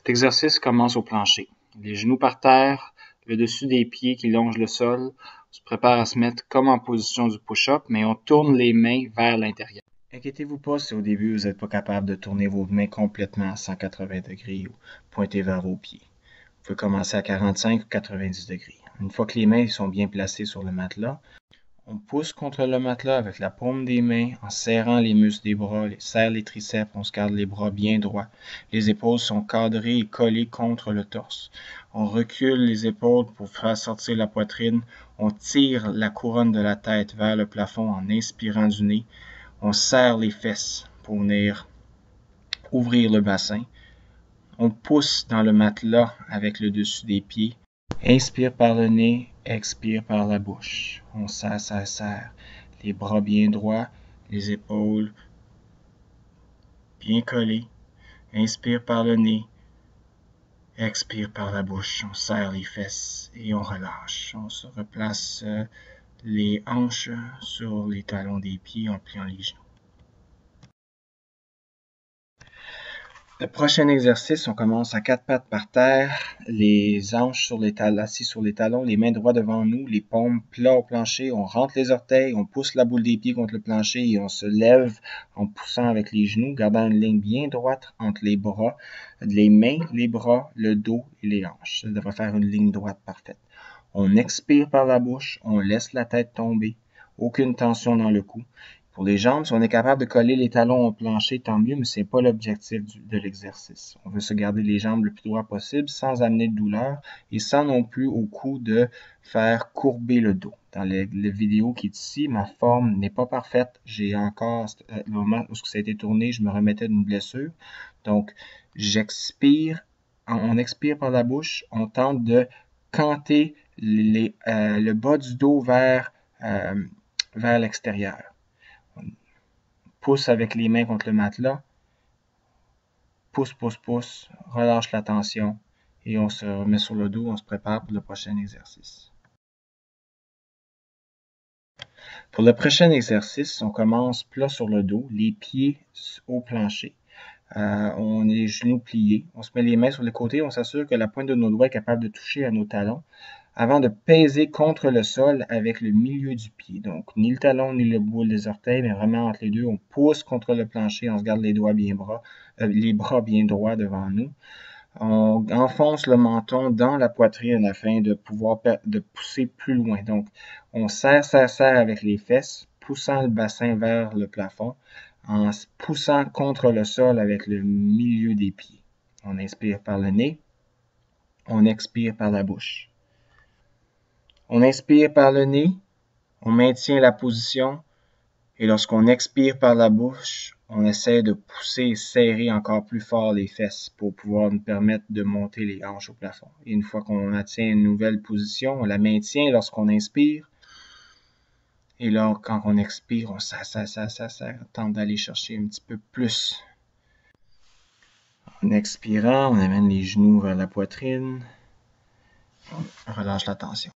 Cet exercice commence au plancher. Les genoux par terre, le dessus des pieds qui longent le sol. On se prépare à se mettre comme en position du push-up, mais on tourne les mains vers l'intérieur. Inquiétez-vous pas si au début vous n'êtes pas capable de tourner vos mains complètement à 180 degrés ou pointer vers vos pieds. Vous pouvez commencer à 45 ou 90 degrés. Une fois que les mains sont bien placées sur le matelas, on pousse contre le matelas avec la paume des mains en serrant les muscles des bras, serre les triceps, on se garde les bras bien droits. Les épaules sont cadrées et collées contre le torse. On recule les épaules pour faire sortir la poitrine. On tire la couronne de la tête vers le plafond en inspirant du nez. On serre les fesses pour venir ouvrir le bassin. On pousse dans le matelas avec le dessus des pieds. Inspire par le nez, expire par la bouche. On serre, serre, serre. Les bras bien droits, les épaules bien collées. Inspire par le nez, expire par la bouche. On serre les fesses et on relâche. On se replace les hanches sur les talons des pieds en pliant les genoux. Le prochain exercice, on commence à quatre pattes par terre, les hanches assis sur les talons, les mains droites devant nous, les paumes plats au plancher, on rentre les orteils, on pousse la boule des pieds contre le plancher et on se lève en poussant avec les genoux, gardant une ligne bien droite entre les bras, les mains, les bras, le dos et les hanches. Ça devrait faire une ligne droite parfaite. On expire par la bouche, on laisse la tête tomber, aucune tension dans le cou. Pour les jambes, si on est capable de coller les talons au plancher, tant mieux, mais ce n'est pas l'objectif de l'exercice. On veut se garder les jambes le plus droit possible sans amener de douleur et sans non plus au coup de faire courber le dos. Dans la vidéo qui est ici, ma forme n'est pas parfaite. J'ai encore, le moment où ça a été tourné, je me remettais d'une blessure. Donc, j'expire, on expire par la bouche, on tente de canter le bas du dos vers l'extérieur. Pousse avec les mains contre le matelas. Pousse, pousse, pousse. Relâche la tension. Et on se remet sur le dos. On se prépare pour le prochain exercice. Pour le prochain exercice, on commence plat sur le dos, les pieds au plancher. On a les genoux pliés. On se met les mains sur les côtés. On s'assure que la pointe de nos doigts est capable de toucher à nos talons avant de peser contre le sol avec le milieu du pied. Donc, ni le talon, ni le bout des orteils, mais vraiment entre les deux, on pousse contre le plancher, on se garde les bras bien droits devant nous. On enfonce le menton dans la poitrine afin de pouvoir pousser plus loin. Donc, on serre avec les fesses, poussant le bassin vers le plafond, en poussant contre le sol avec le milieu des pieds. On inspire par le nez, on expire par la bouche. On inspire par le nez, on maintient la position et lorsqu'on expire par la bouche, on essaie de pousser et serrer encore plus fort les fesses pour pouvoir nous permettre de monter les hanches au plafond. Et une fois qu'on atteint une nouvelle position, on la maintient lorsqu'on inspire. Et là, quand on expire, on tente d'aller chercher un petit peu plus. En expirant, on amène les genoux vers la poitrine. On relâche la tension.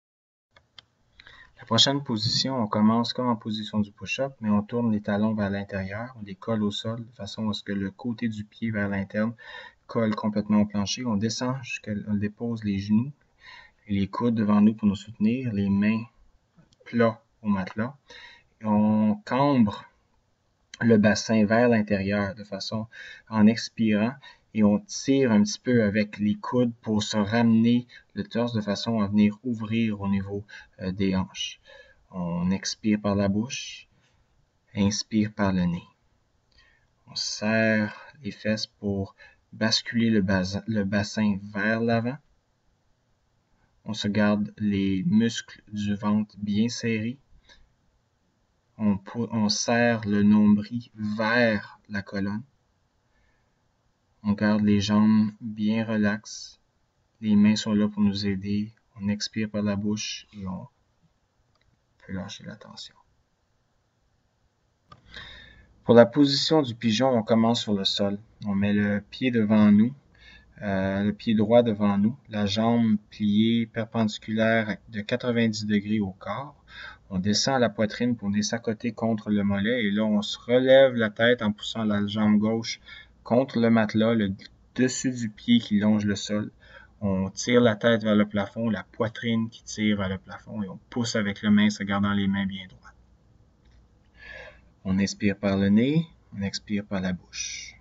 La prochaine position, on commence comme en position du push-up, mais on tourne les talons vers l'intérieur, on les colle au sol de façon à ce que le côté du pied vers l'interne colle complètement au plancher. On descend jusqu'à on dépose les genoux et les coudes devant nous pour nous soutenir, les mains plats au matelas. Et on cambre le bassin vers l'intérieur de façon en expirant et on tire un petit peu avec les coudes pour se ramener le torse de façon à venir ouvrir au niveau des hanches. On expire par la bouche, inspire par le nez. On serre les fesses pour basculer le bassin vers l'avant. On se garde les muscles du ventre bien serrés. On serre le nombril vers la colonne. On garde les jambes bien relaxes. Les mains sont là pour nous aider. On expire par la bouche et on peut lâcher la tension. Pour la position du pigeon, on commence sur le sol. On met le pied devant nous, le pied droit devant nous, la jambe pliée perpendiculaire de 90 degrés au corps. On descend la poitrine pour venir s'accoter contre le mollet et là, on se relève la tête en poussant la jambe gauche contre le matelas, le dessus du pied qui longe le sol. On tire la tête vers le plafond, la poitrine qui tire vers le plafond et on pousse avec le mince en gardant les mains bien droites. On inspire par le nez, on expire par la bouche.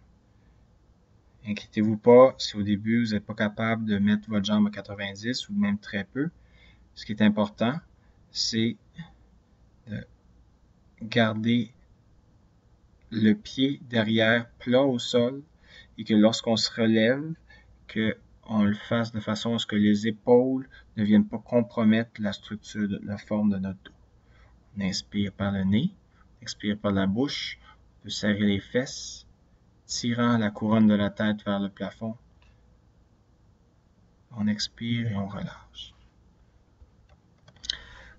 Inquiétez-vous pas si au début vous n'êtes pas capable de mettre votre jambe à 90 ou même très peu. Ce qui est important, c'est de garder le pied derrière plat au sol et que lorsqu'on se relève, qu'on le fasse de façon à ce que les épaules ne viennent pas compromettre la structure, la forme de notre dos. On inspire par le nez, on expire par la bouche, on peut serrer les fesses, tirant la couronne de la tête vers le plafond. On expire et on relâche.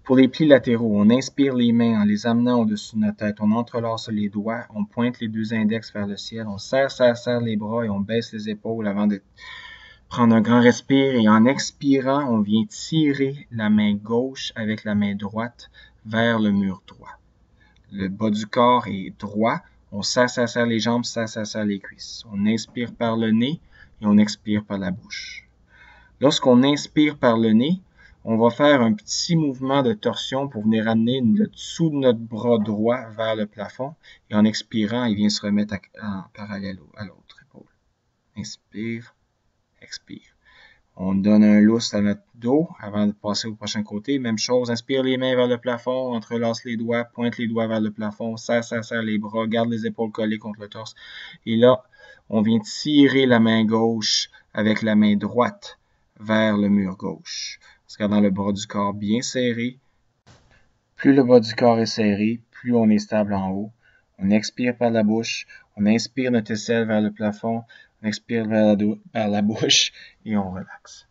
Pour les plis latéraux, on inspire les mains en les amenant au-dessus de notre tête. On entrelace les doigts, on pointe les deux index vers le ciel, on serre les bras et on baisse les épaules avant de prendre un grand respire. Et en expirant, on vient tirer la main gauche avec la main droite vers le mur droit. Le bas du corps est droit. On serre les jambes, serre les cuisses. On inspire par le nez et on expire par la bouche. Lorsqu'on inspire par le nez, on va faire un petit mouvement de torsion pour venir amener le dessous de notre bras droit vers le plafond. Et en expirant, il vient se remettre en parallèle à l'autre épaule. Inspire, expire. On donne un lousse à notre dos avant de passer au prochain côté. Même chose, inspire les mains vers le plafond, entrelace les doigts, pointe les doigts vers le plafond, serre les bras, garde les épaules collées contre le torse. Et là, on vient tirer la main gauche avec la main droite vers le mur gauche. En gardant le bas du corps bien serré. Plus le bas du corps est serré, plus on est stable en haut. On expire par la bouche, on inspire notre aisselle vers le plafond, on expire vers la bouche et on relaxe.